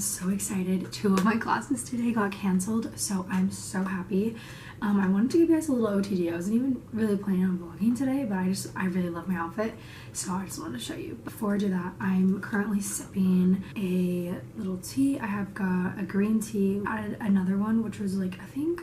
so excited. 2 of my classes today got canceled, so I'm so happy. I wanted to give you guys a little OTD. I wasn't even really planning on vlogging today, but I really love my outfit, so I just wanted to show you. Before I do that, I'm currently sipping a little tea. I have got a green tea. I added another one, which was like, I think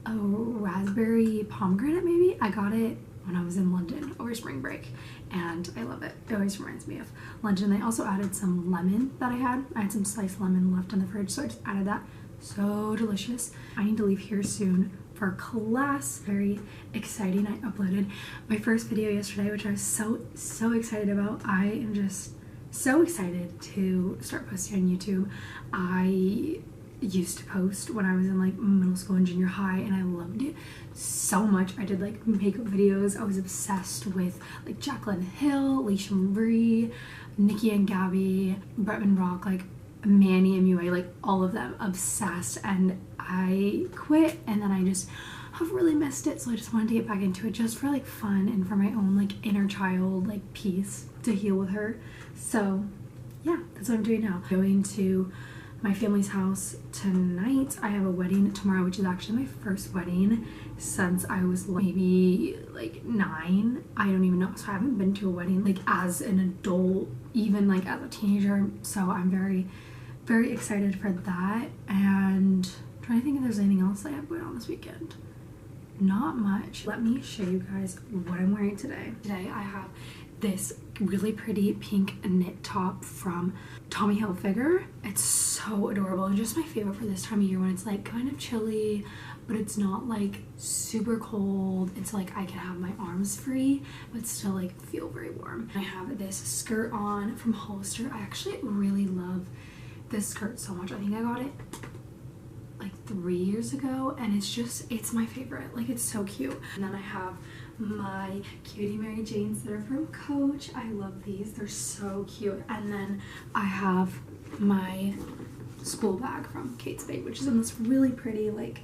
a raspberry pomegranate maybe. I got it when I was in London over spring break, and I love it. It always reminds me of London. They also added some lemon that I had some sliced lemon left in the fridge, so I just added that. So delicious. I need to leave here soon for class. Very exciting. I uploaded my first video yesterday, which I was so excited about. I am just so excited to start posting on YouTube. I used to post when I was in like middle school and junior high, and I loved it so much. I did like makeup videos. I was obsessed with like Jaclyn Hill, Leisha Marie, Nikki and Gabby, Bretman Rock, like Manny MUA, like all of them, obsessed. And I quit, and then I just have really missed it, so I just wanted to get back into it just for like fun and for my own like inner child like peace to heal with her. So yeah, that's what I'm doing now. Going to my family's house tonight. I have a wedding tomorrow, which is actually my first wedding since I was maybe like 9. I don't even know, so I haven't been to a wedding like as an adult, even like as a teenager, so I'm very excited for that. And I'm trying to think if there's anything else I have going on this weekend. Not much. Let me show you guys what I'm wearing today. Today I have this really pretty pink knit top from Tommy Hilfiger. It's so adorable and just my favorite for this time of year when it's like kind of chilly, but it's not like super cold. It's like I can have my arms free but still like feel very warm. I have this skirt on from Hollister. I actually really love this skirt so much. I think I got it like 3 years ago, and it's my favorite. Like, it's so cute. And then I have my cutie Mary Janes that are from Coach. I love these, they're so cute. And then I have my school bag from Kate Spade, which is in this really pretty like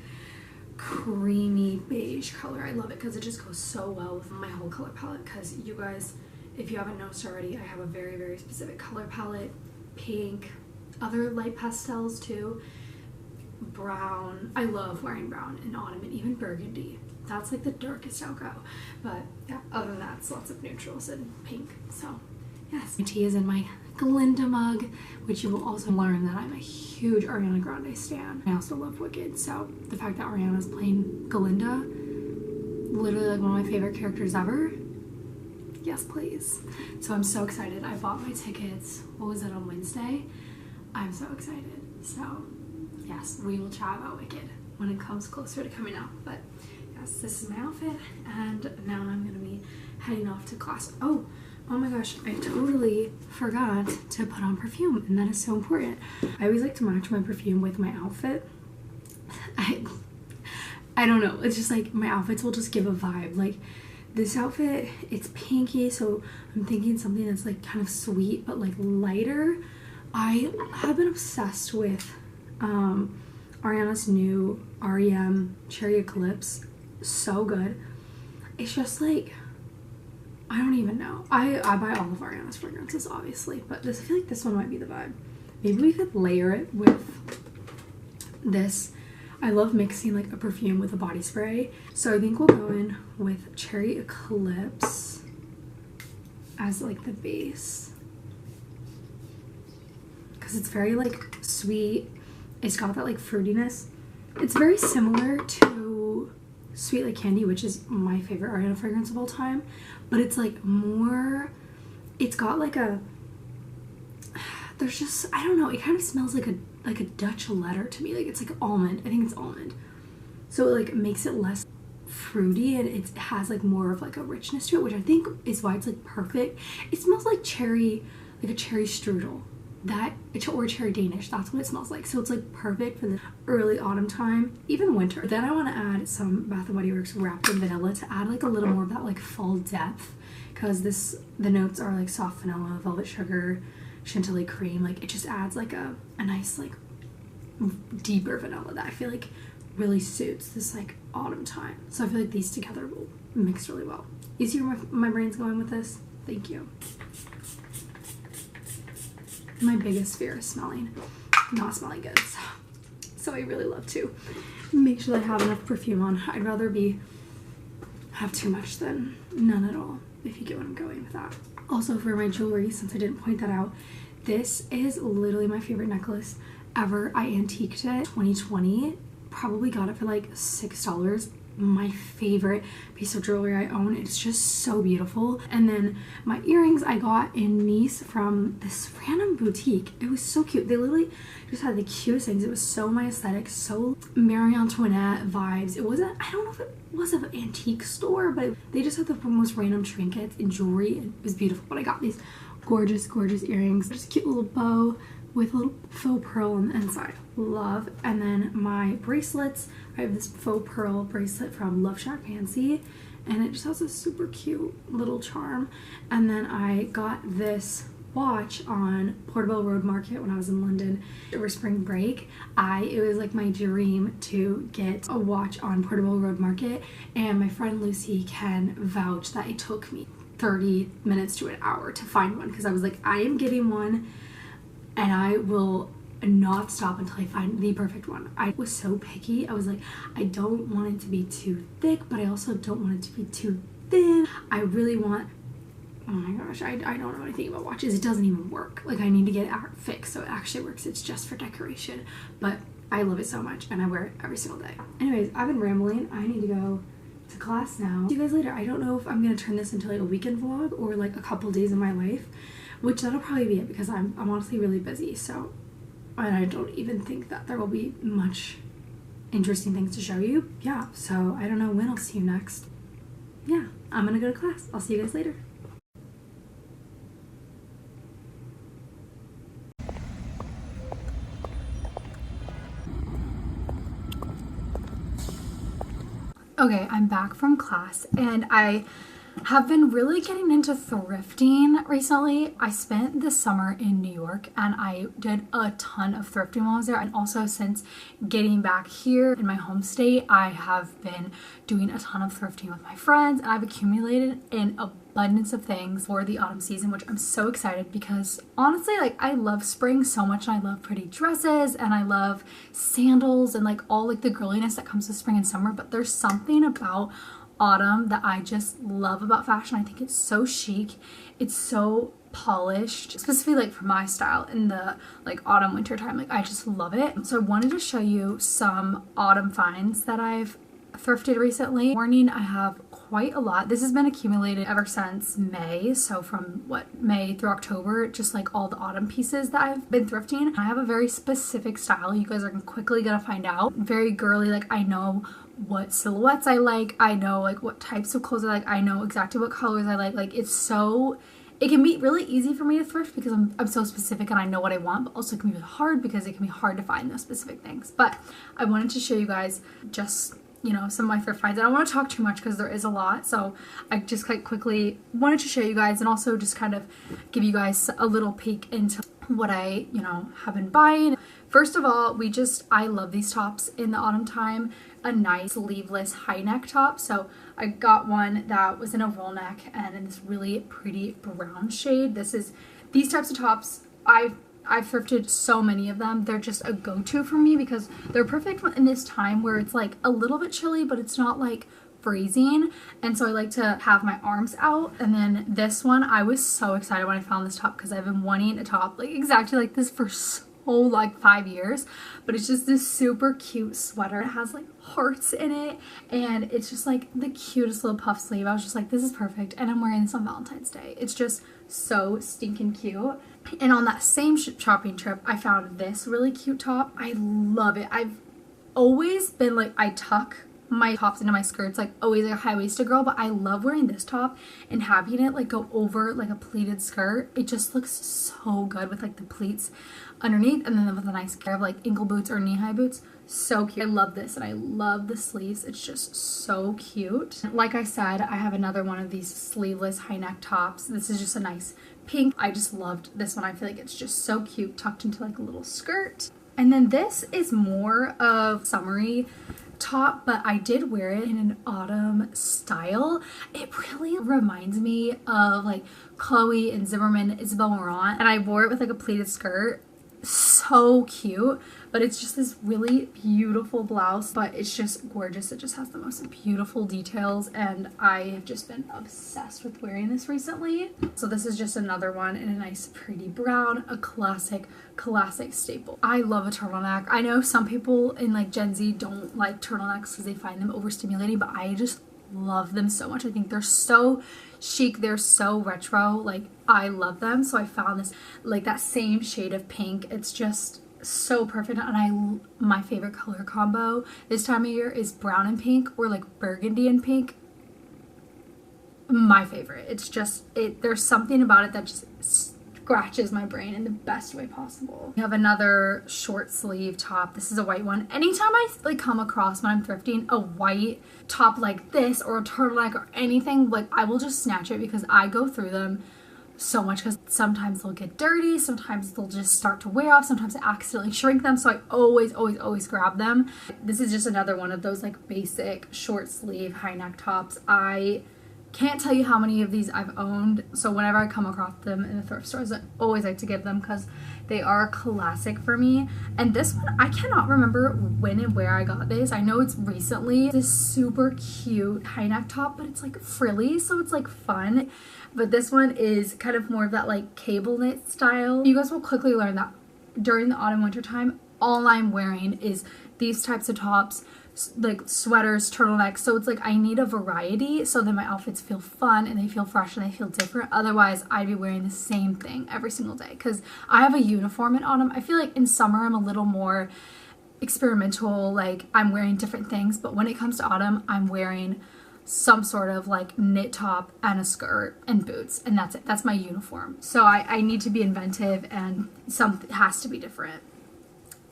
creamy beige color. I love it because it just goes so well with my whole color palette, because you guys, if you haven't noticed already, I have a very specific color palette. Pink, other light pastels too, brown. I love wearing brown in autumn, and even burgundy. That's like the darkest I'll go. But yeah, other than that, it's lots of neutrals and pink. So yes, my tea is in my Glinda mug, which you will also learn that I'm a huge Ariana Grande stan. I also love Wicked, so the fact that Ariana's playing Glinda, literally like one of my favorite characters ever, yes please. So I'm so excited. I bought my tickets, what was it, on Wednesday? I'm so excited. So yes, we will chat about Wicked when it comes closer to coming out. But yes, this is my outfit, and now I'm gonna be heading off to class. Oh my gosh, I totally forgot to put on perfume, and that is so important. I always like to match my perfume with my outfit. I don't know, it's just like my outfits will just give a vibe. Like this outfit, it's pinky, so I'm thinking something that's like kind of sweet but like lighter. I have been obsessed with Ariana's new REM Cherry Eclipse. So good. It's just like, I don't even know. I buy all of Ariana's fragrances obviously, but I feel like this one might be the vibe. Maybe we could layer it with this. I love mixing like a perfume with a body spray, so I think we'll go in with Cherry Eclipse as like the base, because it's very like sweet. It's got that like fruitiness. It's very similar to Sweet Like Candy, which is my favorite Ariana fragrance of all time, but it's like more, it's got like a, there's just, I don't know, it kind of smells like a Dutch letter to me. Like it's like almond. I think it's almond, so it like makes it less fruity, and it has like more of like a richness to it, which I think is why it's like perfect. It smells like cherry, like a cherry strudel, or cherry Danish. That's what it smells like. So it's like perfect for the early autumn time, even winter. Then I want to add some Bath & Body Works Wrapped in Vanilla to add like a little more of that like fall depth, because the notes are like soft vanilla, velvet sugar, chantilly cream. Like it just adds like a nice like deeper vanilla that I feel like really suits this like autumn time. So I feel like these together will mix really well. You see where my brain's going with this? Thank you. My biggest fear is smelling. not smelling good. So I really love to make sure that I have enough perfume on. I'd rather have too much than none at all, if you get what I'm going with that. Also, for my jewelry, since I didn't point that out, this is literally my favorite necklace ever. I antiqued it 2020, probably got it for like $6. My favorite piece of jewelry I own. It's just so beautiful. And then my earrings I got in Nice from this random boutique. It was so cute. They literally just had the cutest things. It was so my aesthetic, so Marie Antoinette vibes. It wasn't, I don't know if it was an antique store, but they just had the most random trinkets and jewelry. It was beautiful. But I got these gorgeous earrings. Just a cute little bow with a little faux pearl on the inside. Love. And then my bracelets, I have this faux pearl bracelet from Love Shack Fancy, and it just has a super cute little charm. And then I got this watch on Portobello Road Market when I was in London over spring break. It was like my dream to get a watch on Portobello Road Market, and my friend Lucy can vouch that it took me 30 minutes to an hour to find one, because I was like, I am getting one and I will not stop until I find the perfect one. I was so picky. I was like, I don't want it to be too thick, but I also don't want it to be too thin. I really want, oh my gosh, I don't know anything about watches. It doesn't even work. Like, I need to get it fixed so it actually works. It's just for decoration, but I love it so much and I wear it every single day. Anyways, I've been rambling. I need to go to class now. See you guys later. I don't know if I'm gonna turn this into like a weekend vlog or like a couple days in my life, which that'll probably be it, because I'm honestly really busy. So, and I don't even think that there will be much interesting things to show you. Yeah, so I don't know when I'll see you next. Yeah, I'm gonna go to class. I'll see you guys later. Okay, I'm back from class, and I have been really getting into thrifting recently. I spent the summer in New York and I did a ton of thrifting while I was there, and also since getting back here in my home state, I have been doing a ton of thrifting with my friends, and I've accumulated an abundance of things for the autumn season, which I'm so excited, because honestly, like, I love spring so much, and I love pretty dresses and I love sandals and like all like the girliness that comes with spring and summer, but there's something about autumn that I just love about fashion. I think it's so chic, it's so polished, specifically like for my style in the like autumn winter time. Like, I just love it. So I wanted to show you some autumn finds that I've thrifted recently. Warning, I have quite a lot. This has been accumulated ever since May, so from May through October, just like all the autumn pieces that I've been thrifting. I have a very specific style. You guys are quickly gonna find out. Very girly. Like, I know what silhouettes I like, I know like what types of clothes I like, I know exactly what colors I like. Like, it can be really easy for me to thrift because I'm so specific and I know what I want, but also it can be really hard because it can be hard to find those specific things. But I wanted to show you guys just, you know, some of my thrift finds. I don't want to talk too much because there is a lot, so I just quite quickly wanted to show you guys, and also just kind of give you guys a little peek into what I, you know, have been buying. First of all, I love these tops in the autumn time. A nice sleeveless high neck top. So I got one that was in a roll neck and in this really pretty brown shade. These types of tops, I've thrifted so many of them. They're just a go-to for me because they're perfect in this time where it's like a little bit chilly, but it's not like freezing. And so I like to have my arms out. And then this one, I was so excited when I found this top because I've been wanting a top like exactly like this for like 5 years, but it's just this super cute sweater. It has like hearts in it, and it's just like the cutest little puff sleeve. I was just like, this is perfect, and I'm wearing this on Valentine's Day. It's just so stinking cute. And on that same shopping trip, I found this really cute top. I love it. I've always been like, I tuck my tops into my skirts, like always like a high-waisted girl, but I love wearing this top and having it like go over like a pleated skirt. It just looks so good with like the pleats underneath, and then with a nice pair of like ankle boots or knee-high boots. So cute. I love this, and I love the sleeves. It's just so cute. Like I said, I have another one of these sleeveless high neck tops. This is just a nice pink. I just loved this one. I feel like it's just so cute, tucked into like a little skirt. And then this is more of summery top, but I did wear it in an autumn style. It really reminds me of like Chloe and Zimmerman, Isabel Marant, and I wore it with like a pleated skirt. so cute, but it's just this really beautiful blouse, but it's just gorgeous. It just has the most beautiful details, and I have just been obsessed with wearing this recently. So this is just another one in a nice pretty brown, a classic staple. I love a turtleneck. I know some people in like Gen Z don't like turtlenecks because they find them overstimulating, but I just love them so much. I think they're so chic, they're so retro, like I love them. So I found this like that same shade of pink. It's just so perfect, and my favorite color combo this time of year is brown and pink, or like burgundy and pink. My favorite. It's just there's something about it that just scratches my brain in the best way possible. We have another short sleeve top. This is a white one. Anytime I like come across when I'm thrifting a white top like this, or a turtleneck or anything, like I will just snatch it because I go through them so much, because sometimes they'll get dirty, sometimes they'll just start to wear off, sometimes I accidentally shrink them, so I always grab them. This is just another one of those like basic short sleeve high neck tops. I can't tell you how many of these I've owned, so whenever I come across them in the thrift stores, I always like to give them because they are a classic for me. And this one, I cannot remember when and where I got this. I know it's recently. This super cute high neck top, but it's like frilly, so it's like fun. But this one is kind of more of that like cable knit style. You guys will quickly learn that during the autumn winter time, all I'm wearing is these types of tops, like sweaters, turtlenecks. So it's like I need a variety so that my outfits feel fun and they feel fresh and they feel different. Otherwise, I'd be wearing the same thing every single day, because I have a uniform in autumn. I feel like in summer I'm a little more experimental, like I'm wearing different things, but when it comes to autumn, I'm wearing some sort of like knit top and a skirt and boots, and that's it. That's my uniform. So I need to be inventive, and something has to be different.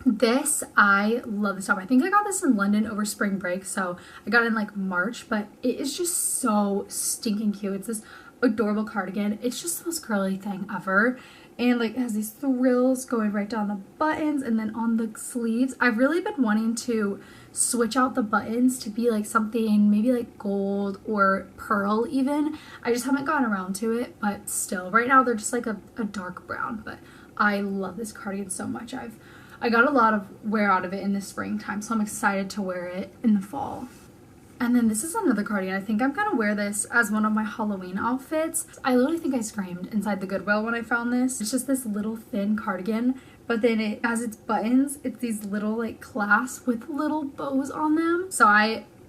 This, I love this top. I think I got this in London over spring break, so I got it in like March, but it is just so stinking cute. It's this adorable cardigan. It's just the most girly thing ever. And like it has these thrills going right down the buttons and then on the sleeves. I've really been wanting to switch out the buttons to be like something maybe like gold or pearl even. I just haven't gotten around to it, but still right now they're just like a dark brown. But I love this cardigan so much. I got a lot of wear out of it in the springtime, so I'm excited to wear it in the fall. And then this is another cardigan. I think I'm gonna wear this as one of my Halloween outfits. I literally think I screamed inside the Goodwill when I found this. It's just this little thin cardigan, but then it has its buttons. It's these little like clasps with little bows on them. So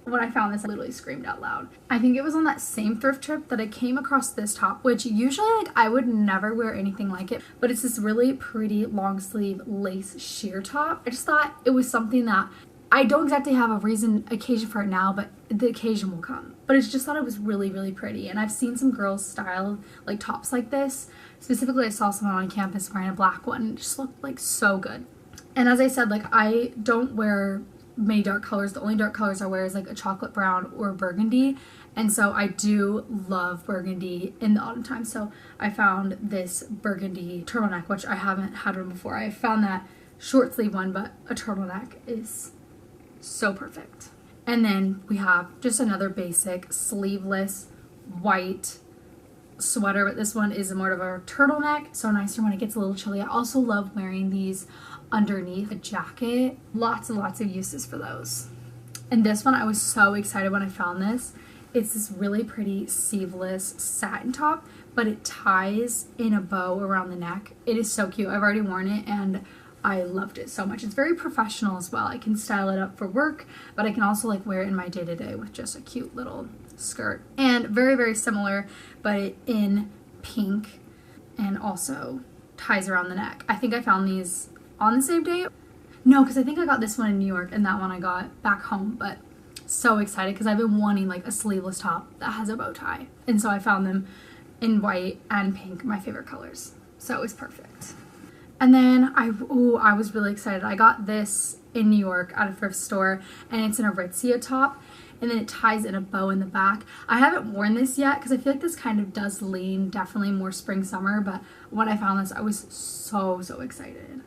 when I found this, I literally screamed out loud. I think it was on that same thrift trip that I came across this top, which usually like I would never wear anything like it, but it's this really pretty long sleeve lace sheer top. I just thought it was something that I don't exactly have a occasion for it now, but the occasion will come. But I just thought it was really, really pretty. And I've seen some girls style like tops like this. Specifically, I saw someone on campus wearing a black one. It just looked like so good. And as I said, like I don't wear many dark colors. The only dark colors I wear is like a chocolate brown or burgundy. And so I do love burgundy in the autumn time. So I found this burgundy turtleneck, which I haven't had one before. I found that short sleeve one, but a turtleneck is so perfect. And then we have just another basic sleeveless white sweater, but this one is more of a turtleneck, so nicer when it gets a little chilly. I also love wearing these underneath a jacket. Lots and lots of uses for those. And this one, I was so excited when I found this. It's this really pretty sleeveless satin top, but it ties in a bow around the neck. It is so cute. I've already worn it and I loved it so much. It's very professional as well. I can style it up for work, but I can also like wear it in my day-to-day with just a cute little skirt. And very, very similar, but in pink, and also ties around the neck. I think I found these on the same day. No, because I think I got this one in New York and that one I got back home, but so excited because I've been wanting like a sleeveless top that has a bow tie. And so I found them in white and pink, my favorite colors. So it was perfect. And then I was really excited. I got this in New York at a thrift store, and it's an Aritzia top, and then it ties in a bow in the back. I haven't worn this yet because I feel like this kind of does lean definitely more spring summer, but when I found this, I was so excited.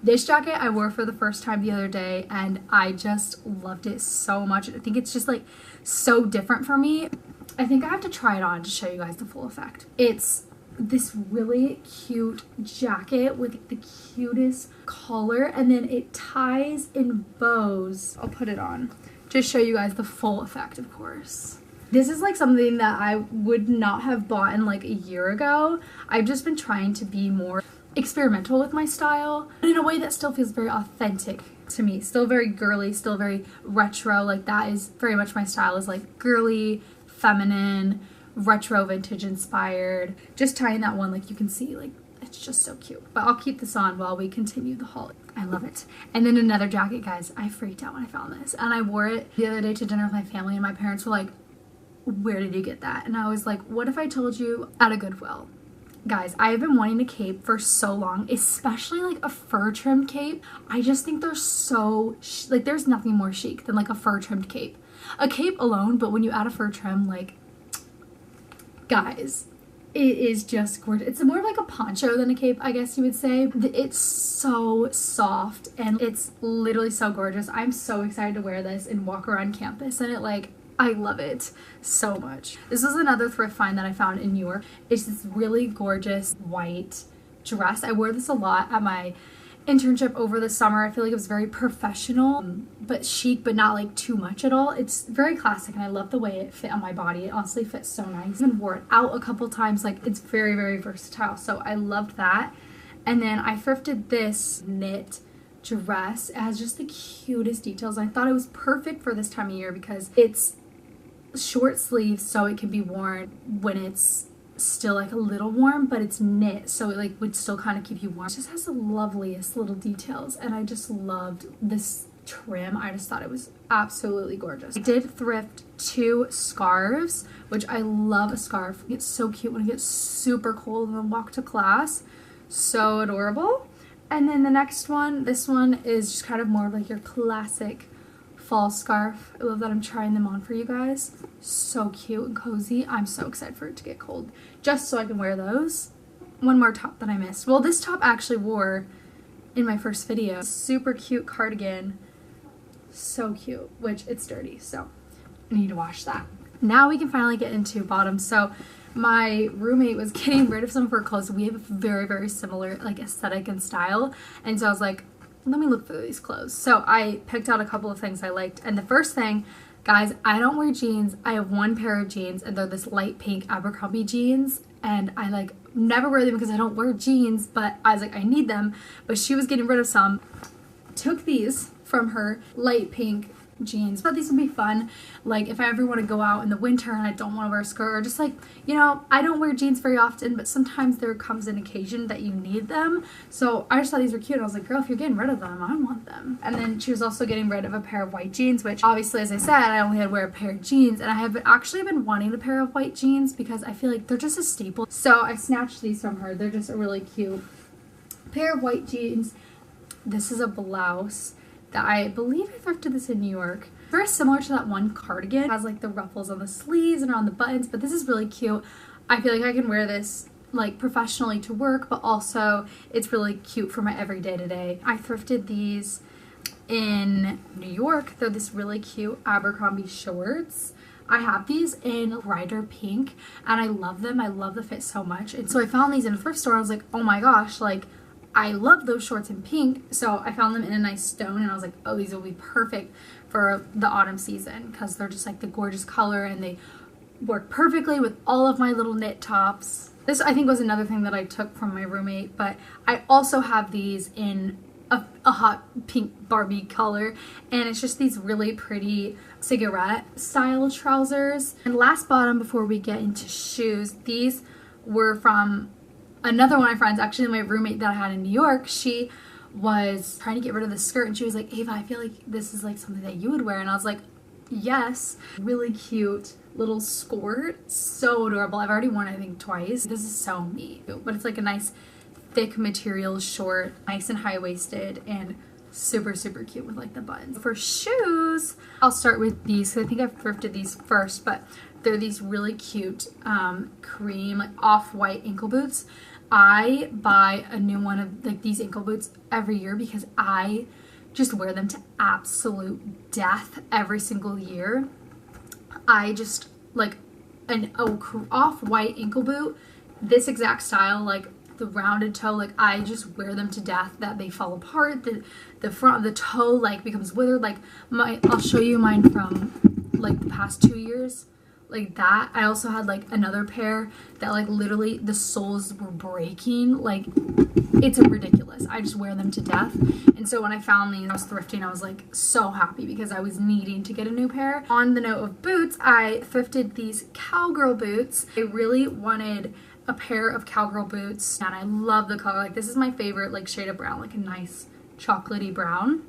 This jacket I wore for the first time the other day, and I just loved it so much. I think it's just like so different for me. I think I have to try it on to show you guys the full effect. It's this really cute jacket with the cutest collar, and then it ties in bows. I'll put it on. Just show you guys the full effect, of course. This is like something that I would not have bought in like a year ago. I've just been trying to be more experimental with my style, but in a way that still feels very authentic to me. Still very girly, still very retro. Like that is very much my style, is like girly, feminine, retro, vintage inspired. Just tying that one, like you can see, like it's just so cute. But I'll keep this on while we continue the haul. I love it. And then another jacket, guys. I freaked out when I found this, and I wore it the other day to dinner with my family, and my parents were like, where did you get that? And I was like, what if I told you at a Goodwill? Guys, I have been wanting a cape for so long, especially like a fur trimmed cape. I just think they're so like there's nothing more chic than like a fur trimmed cape. A cape alone, but when you add a fur trim, like, guys, it is just gorgeous. It's more of like a poncho than a cape, I guess you would say. It's so soft and it's literally so gorgeous. I'm so excited to wear this and walk around campus, and it like, I love it so much. This was another thrift find that I found in New York. It's this really gorgeous white dress. I wore this a lot at my internship over the summer. I feel like it was very professional, but chic, but not like too much at all. It's very classic, and I love the way it fit on my body. It honestly fits so nice. I even wore it out a couple times. Like, it's very, very versatile. So I loved that. And then I thrifted this knit dress. It has just the cutest details. I thought it was perfect for this time of year because it's short sleeves, so it can be worn when it's still like a little warm, but it's knit, so it like would still kind of keep you warm. It just has the loveliest little details, and I just loved this trim. I just thought it was absolutely gorgeous. I did thrift 2 scarves, which I love a scarf. It's so cute when it gets super cold and then walk to class. So adorable. And then the next one, this one is just kind of more like your classic fall scarf. I love that I'm trying them on for you guys. So cute and cozy. I'm so excited for it to get cold, just so I can wear those. One more top that I missed. Well, this top I actually wore in my first video. Super cute cardigan. So cute, which it's dirty, so I need to wash that. Now we can finally get into bottoms. So my roommate was getting rid of some of her clothes. We have a very, very similar like aesthetic and style, and so I was like, let me look through these clothes. So I picked out a couple of things I liked, and the first thing, guys, I don't wear jeans. I have one pair of jeans, and they're this light pink Abercrombie jeans, and I like never wear them because I don't wear jeans, but I was like, I need them. But she was getting rid of some. Took these from her light pink jeans. But these would be fun, like if I ever want to go out in the winter and I don't want to wear a skirt, or just like, you know, I don't wear jeans very often, but sometimes there comes an occasion that you need them. So I just thought these were cute, and I was like, girl, if you're getting rid of them, I want them. And then she was also getting rid of a pair of white jeans, which obviously, as I said, I only had to wear a pair of jeans, and I have actually been wanting a pair of white jeans because I feel like they're just a staple. So I snatched these from her. They're just a really cute pair of white jeans. This is a blouse that I believe I thrifted this in New York. Very similar to that one cardigan. It has like the ruffles on the sleeves and around the buttons, but this is really cute. I feel like I can wear this like professionally to work, but also it's really cute for my everyday today. I thrifted these in New York. They're this really cute Abercrombie shorts. I have these in brighter pink, and I love them. I love the fit so much. And so I found these in a thrift store. I was like, oh my gosh, like I love those shorts in pink. So I found them in a nice stone, and I was like, oh, these will be perfect for the autumn season because they're just like the gorgeous color, and they work perfectly with all of my little knit tops. This I think was another thing that I took from my roommate, but I also have these in a hot pink Barbie color, and it's just these really pretty cigarette style trousers. And last bottom before we get into shoes, these were from another one of my friends, actually my roommate that I had in New York. She was trying to get rid of the skirt, and she was like, Ava, I feel like this is like something that you would wear. And I was like, yes. Really cute little skirt, so adorable. I've already worn it I think twice. This is so me, but it's like a nice thick material short, nice and high-waisted, and super cute with like the buttons. For shoes, I'll start with these. So I think I've thrifted these first, but they're these really cute cream like off-white ankle boots. I buy a new one of like these ankle boots every year because I just wear them to absolute death every single year. I just like an off-white ankle boot this exact style, like the rounded toe, like I just wear them to death, that they fall apart. The front of the toe like becomes withered. Like I'll show you mine from like the past 2 years. Like that. I also had like another pair that like literally the soles were breaking. Like it's ridiculous. I just wear them to death. And so when I found these, I was thrifting, I was like so happy because I was needing to get a new pair. On the note of boots, I thrifted these cowgirl boots. I really wanted a pair of cowgirl boots and I love the color. Like this is my favorite like shade of brown, like a nice chocolatey brown.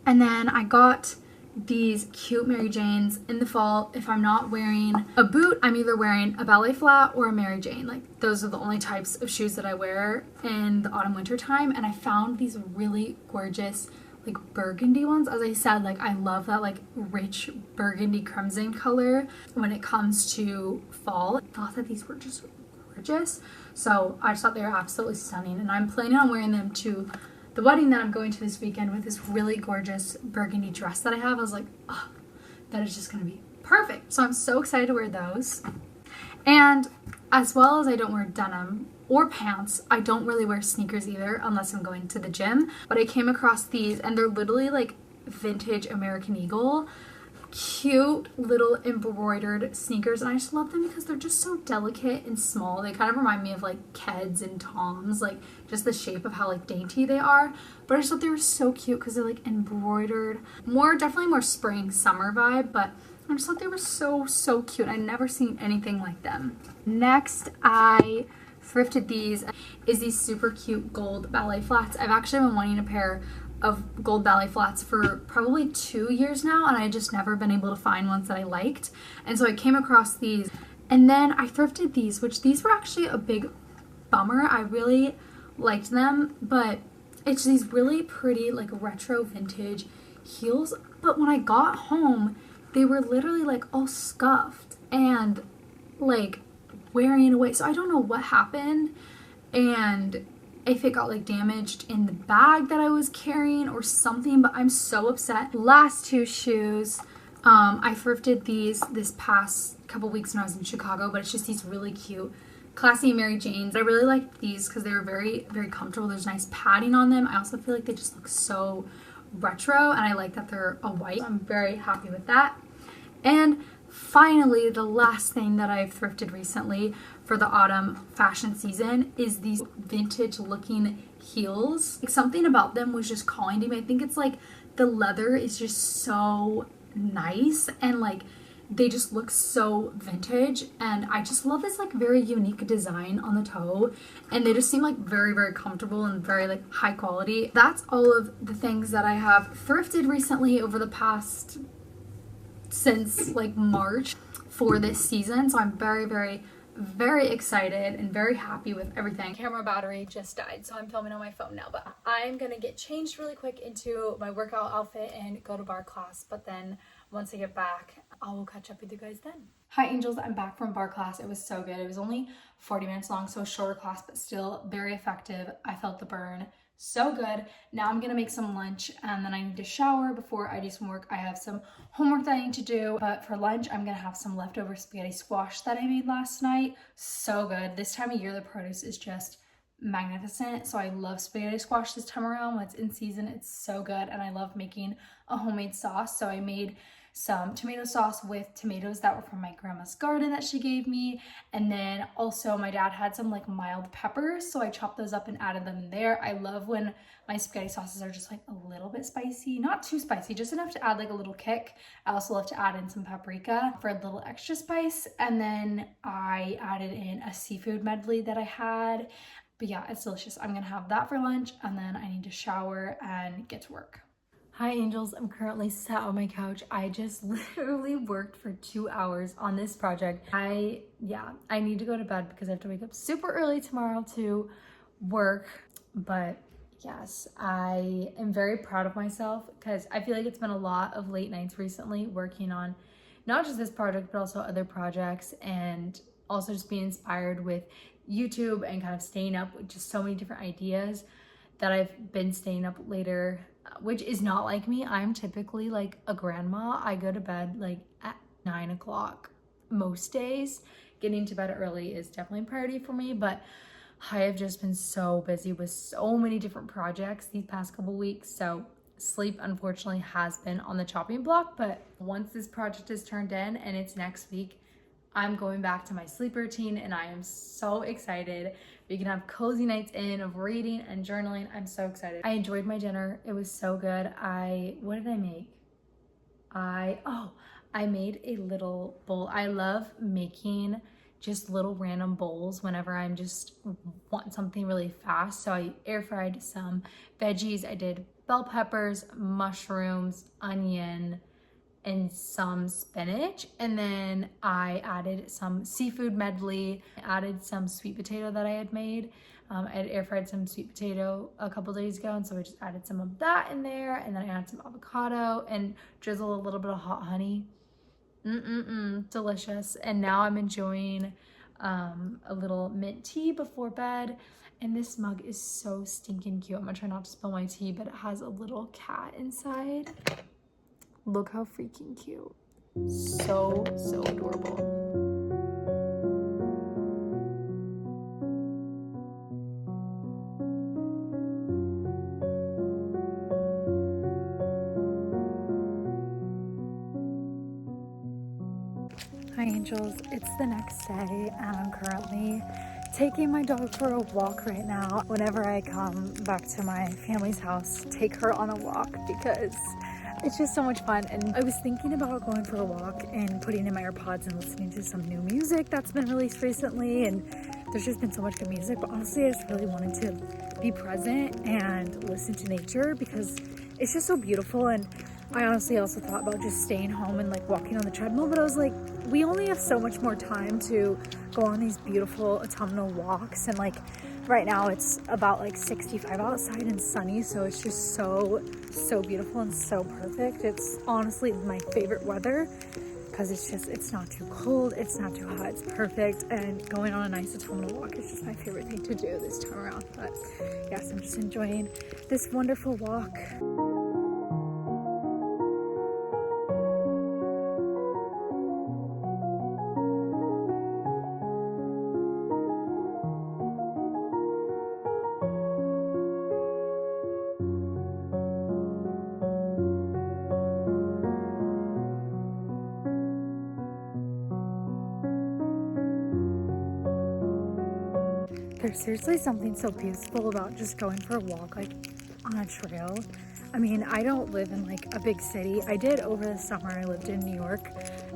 And then I got these cute Mary Janes in the fall. If I'm not wearing a boot, I'm either wearing a ballet flat or a Mary Jane. Like those are the only types of shoes that I wear in the autumn winter time. And I found these really gorgeous like burgundy ones. As I said, like I love that like rich burgundy crimson color when it comes to fall. I thought that these were just gorgeous, so I just thought they were absolutely stunning, and I'm planning on wearing them to the wedding that I'm going to this weekend with this really gorgeous burgundy dress that I have. I was like, oh, that is just gonna be perfect. So I'm so excited to wear those. And as well as I don't wear denim or pants, I don't really wear sneakers either unless I'm going to the gym. But I came across these and they're literally like vintage American Eagle, cute little embroidered sneakers, and I just love them because they're just so delicate and small. They kind of remind me of like Keds and Toms, like just the shape of how like dainty they are, but I just thought they were so cute because they're like embroidered, definitely more spring summer vibe, but I just thought they were so cute. I'd never seen anything like them. Next, I thrifted these super cute gold ballet flats. I've actually been wanting a pair of gold ballet flats for probably 2 years now, and I just never been able to find ones that I liked, and so I came across these, and then I thrifted these, which these were actually a big bummer. I really liked them, but it's these really pretty like retro vintage heels, but when I got home they were literally like all scuffed and like wearing away, so I don't know what happened and if it got like damaged in the bag that I was carrying or something, but I'm so upset. Last two shoes, I thrifted these this past couple weeks when I was in Chicago, but it's just these really cute classy Mary Janes. I really liked these because they were very comfortable. There's nice padding on them. I also feel like they just look so retro, and I like that they're a white. I'm very happy with that. And finally, the last thing that I've thrifted recently for the autumn fashion season is these vintage looking heels. Like something about them was just calling to me. I think it's like the leather is just so nice and like they just look so vintage, and I just love this like very unique design on the toe, and they just seem like very comfortable and very like high quality. That's all of the things that I have thrifted recently over the past since like March for this season, so I'm very excited and very happy with everything. Camera battery just died, so I'm filming on my phone now, but I'm gonna get changed really quick into my workout outfit and go to bar class, but then once I get back I will catch up with you guys then. Hi angels, I'm back from bar class. It was so good. It was only 40 minutes long, so a shorter class, but still very effective. I felt the burn. So good. Now I'm gonna make some lunch and then I need to shower before I do some work. I have some homework that I need to do, but for lunch I'm gonna have some leftover spaghetti squash that I made last night. So good. This time of year the produce is just magnificent, so I love spaghetti squash this time around. When it's in season, it's so good, and I love making a homemade sauce. So I made some tomato sauce with tomatoes that were from my grandma's garden that she gave me, and then also my dad had some like mild peppers, so I chopped those up and added them in there. I love when my spaghetti sauces are just like a little bit spicy, not too spicy, just enough to add like a little kick. I also love to add in some paprika for a little extra spice, and then I added in a seafood medley that I had. But yeah, it's delicious. I'm gonna have that for lunch, and then I need to shower and get to work. Hi angels, I'm currently sat on my couch. I just literally worked for 2 hours on this project. I need to go to bed because I have to wake up super early tomorrow to work. But yes, I am very proud of myself because I feel like it's been a lot of late nights recently working on not just this project, but also other projects, and also just being inspired with YouTube and kind of staying up with just so many different ideas that I've been staying up later, which is not like me. I'm typically like a grandma. I go to bed like at 9 o'clock most days getting to bed early is definitely a priority for me, but I have just been so busy with so many different projects these past couple weeks. So sleep unfortunately has been on the chopping block, but once this project is turned in and it's next week, I'm going back to my sleep routine and I am so excited. We can have cozy nights in of reading and journaling. I'm so excited. I enjoyed my dinner. It was so good. What did I make? I made a little bowl. I love making just little random bowls whenever I'm just want something really fast. So I air fried some veggies. I did bell peppers, mushrooms, onion, and some spinach, and then I added some seafood medley. I added some sweet potato that I had made. I had air fried some sweet potato a couple days ago, and so I just added some of that in there, and then I added some avocado and drizzle a little bit of hot honey. Delicious. And now I'm enjoying a little mint tea before bed, and this mug is so stinking cute. I'm gonna try not to spill my tea, but it has a little cat inside. Look how freaking cute. So adorable. Hi angels, it's the next day and I'm currently taking my dog for a walk right now. Whenever I come back to my family's house, take her on a walk because it's just so much fun. And I was thinking about going for a walk and putting in my AirPods and listening to some new music that's been released recently, and there's just been so much good music, but honestly I just really wanted to be present and listen to nature because it's just so beautiful. And I honestly also thought about just staying home and like walking on the treadmill, but I was like, we only have so much more time to go on these beautiful autumnal walks, and like right now it's about like 65 outside and sunny, so it's just so beautiful and so perfect. It's honestly my favorite weather because it's not too cold, it's not too hot, it's perfect, and going on a nice autumnal walk is just my favorite thing to do this time around. But yes, I'm just enjoying this wonderful walk. There's seriously something so peaceful about just going for a walk like on a trail. I mean, I don't live in like a big city. I did over the summer. I lived in New York,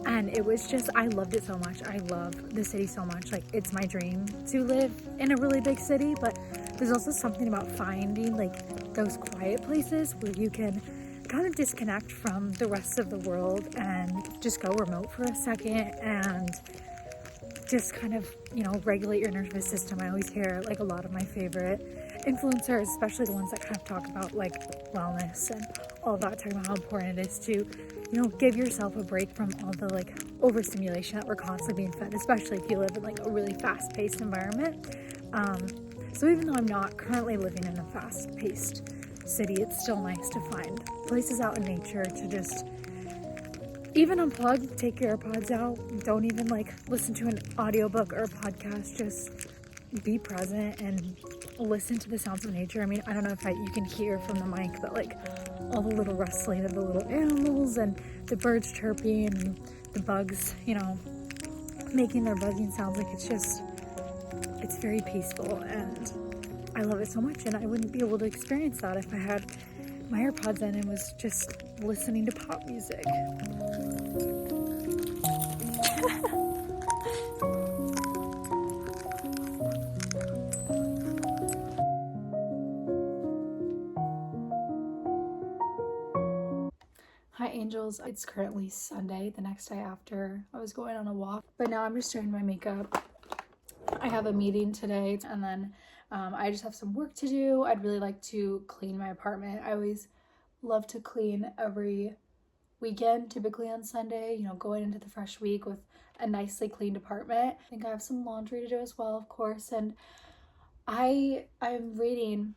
and it was just, I loved it so much. I love the city so much. Like, it's my dream to live in a really big city, but there's also something about finding like those quiet places where you can kind of disconnect from the rest of the world and just go remote for a second and just kind of, regulate your nervous system. I always hear like a lot of my favorite influencers, especially the ones that kind of talk about like wellness and all that, talking about how important it is to, give yourself a break from all the like overstimulation that we're constantly being fed, especially if you live in like a really fast-paced environment. So even though I'm not currently living in a fast-paced city, it's still nice to find places out in nature to just even unplug, take your AirPods out, don't even like listen to an audiobook or a podcast, just be present and listen to the sounds of nature. I mean, I don't know if you can hear from the mic, but like all the little rustling of the little animals and the birds chirping and the bugs, making their buzzing sounds, like it's very peaceful and I love it so much. And I wouldn't be able to experience that if I had my AirPods in and was just listening to pop music. Hi angels, it's currently Sunday, the next day after I was going on a walk, but now I'm just doing my makeup. I have a meeting today, and then I just have some work to do. I'd really like to clean my apartment. I always love to clean every weekend, typically on Sunday, going into the fresh week with a nicely cleaned apartment. I think I have some laundry to do as well, of course, and I'm reading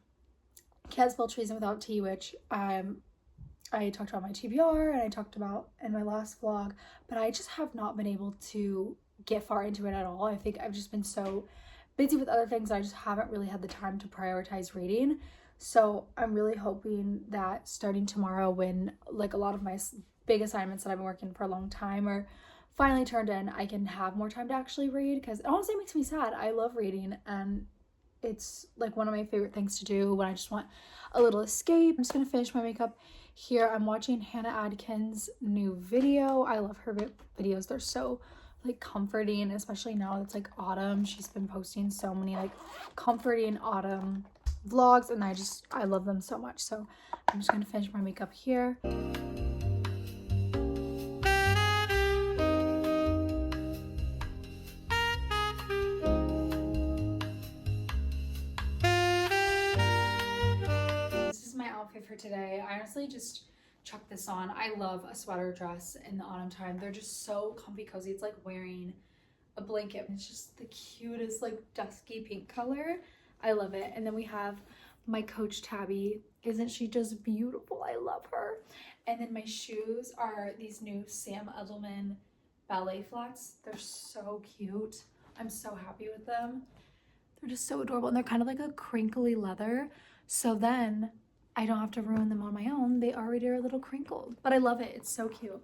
Can't Spell Treason Without Tea, which I talked about my TBR and I talked about in my last vlog, but I just have not been able to get far into it at all. I think I've just been so busy with other things. I just haven't really had the time to prioritize reading. So I'm really hoping that starting tomorrow, when like a lot of my big assignments that I've been working for a long time are finally turned in, I can have more time to actually read, because it honestly makes me sad. I love reading, and it's like one of my favorite things to do when I just want a little escape. I'm just gonna finish my makeup here. I'm watching Hannah Adkins' new video. I love her videos. They're so like comforting, especially now it's like autumn. She's been posting so many like comforting autumn vlogs, and I love them so much. So I'm just gonna finish my makeup here. This is my outfit for today. I honestly just chucked this on. I love a sweater dress in the autumn time. They're just so comfy, cozy. It's like wearing a blanket. It's just the cutest like dusky pink color. I love it. And then we have my Coach Tabby. Isn't she just beautiful? I love her. And then my shoes are these new Sam Edelman ballet flats. They're so cute. I'm so happy with them. They're just so adorable, and they're kind of like a crinkly leather. So then I don't have to ruin them on my own. They already are a little crinkled, but I love it. It's so cute.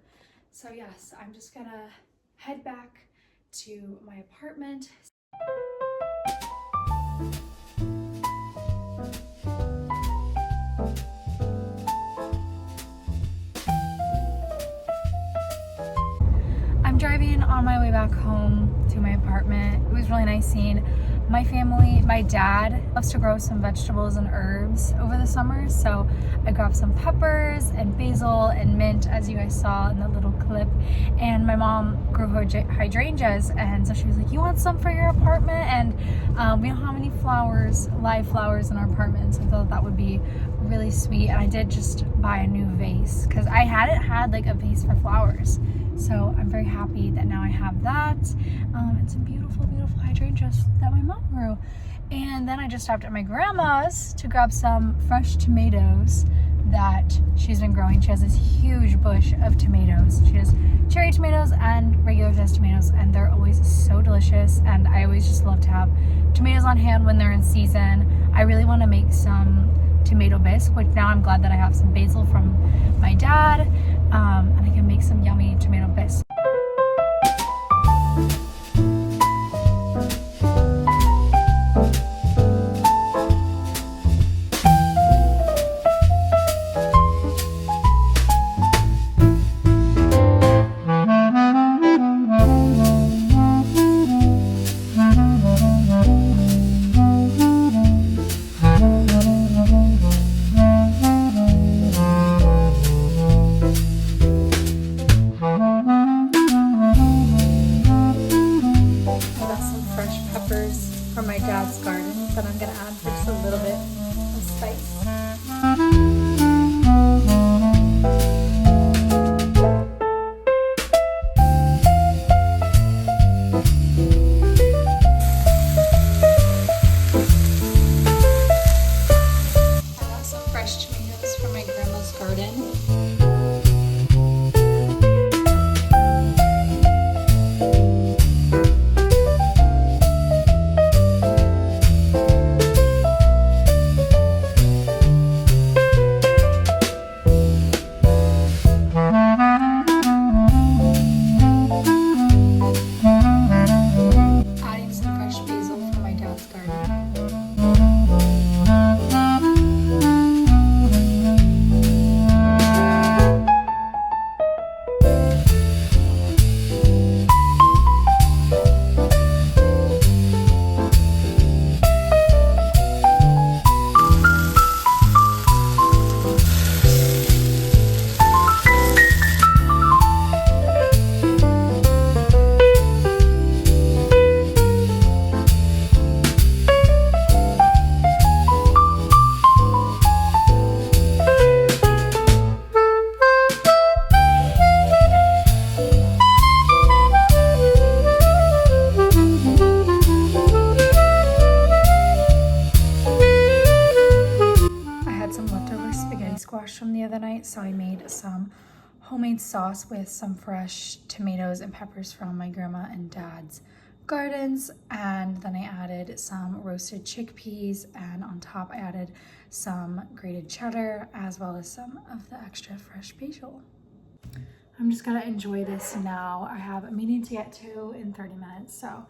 So yes, I'm just gonna head back to my apartment. I'm driving on my way back home to my apartment. It was really nice seeing my family. My dad loves to grow some vegetables and herbs over the summer, so I grabbed some peppers and basil and mint, as you guys saw in the little clip. And my mom grew hydrangeas, and so she was like, you want some for your apartment? And we don't have any flowers, live flowers in our apartment, so I thought that would be really sweet. And I did just buy a new vase, because I hadn't had like a vase for flowers. So I'm very happy that now I have that, and some beautiful, beautiful hydrangeas that my mom grew. And then I just stopped at my grandma's to grab some fresh tomatoes that she's been growing. She has this huge bush of tomatoes. She has cherry tomatoes and regular sized tomatoes, and they're always so delicious. And I always just love to have tomatoes on hand when they're in season. I really want to make some tomato bisque, which now I'm glad that I have some basil from my dad, and I can make some yummy tomato bisque. From my dad's garden that I'm gonna add for just a little bit of spice. I got some fresh tomatoes from my grandma's garden. From the other night, so I made some homemade sauce with some fresh tomatoes and peppers from my grandma and dad's gardens, and then I added some roasted chickpeas, and on top I added some grated cheddar as well as some of the extra fresh basil. I'm just gonna enjoy this now. I have a meeting to get to in 30 minutes, so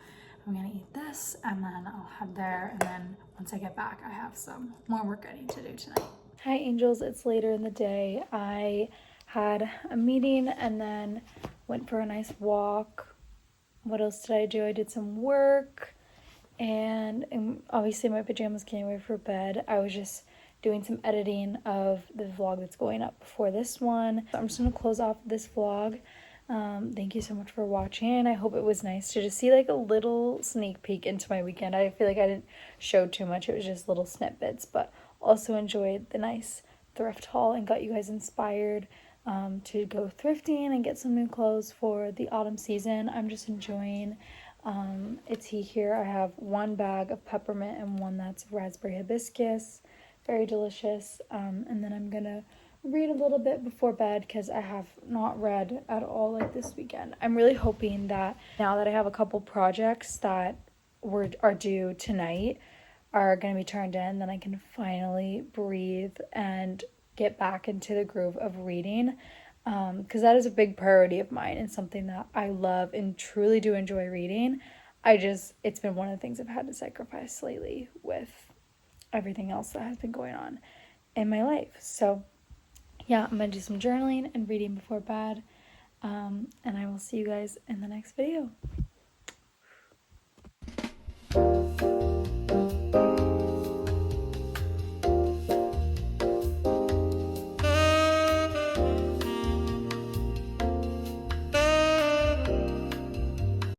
I'm gonna eat this and then I'll head there, and then once I get back I have some more work I need to do tonight. Hi angels, it's later in the day. I had a meeting and then went for a nice walk. What else did I do? I did some work, and obviously my pajamas came away for bed. I was just doing some editing of the vlog that's going up before this one. So I'm just gonna close off this vlog. Thank you so much for watching. I hope it was nice to just see like a little sneak peek into my weekend. I feel like I didn't show too much. It was just little snippets, but also enjoyed the nice thrift haul and got you guys inspired to go thrifting and get some new clothes for the autumn season. I'm just enjoying its tea here. I have one bag of peppermint and one that's raspberry hibiscus. Very delicious. And then I'm gonna read a little bit before bed because I have not read at all like this weekend. I'm really hoping that now that I have a couple projects that are due tonight are going to be turned in, then I can finally breathe and get back into the groove of reading, because that is a big priority of mine and something that I love and truly do enjoy reading. It's been one of the things I've had to sacrifice lately with everything else that has been going on in my life. So yeah, I'm gonna do some journaling and reading before bed, and I will see you guys in the next video.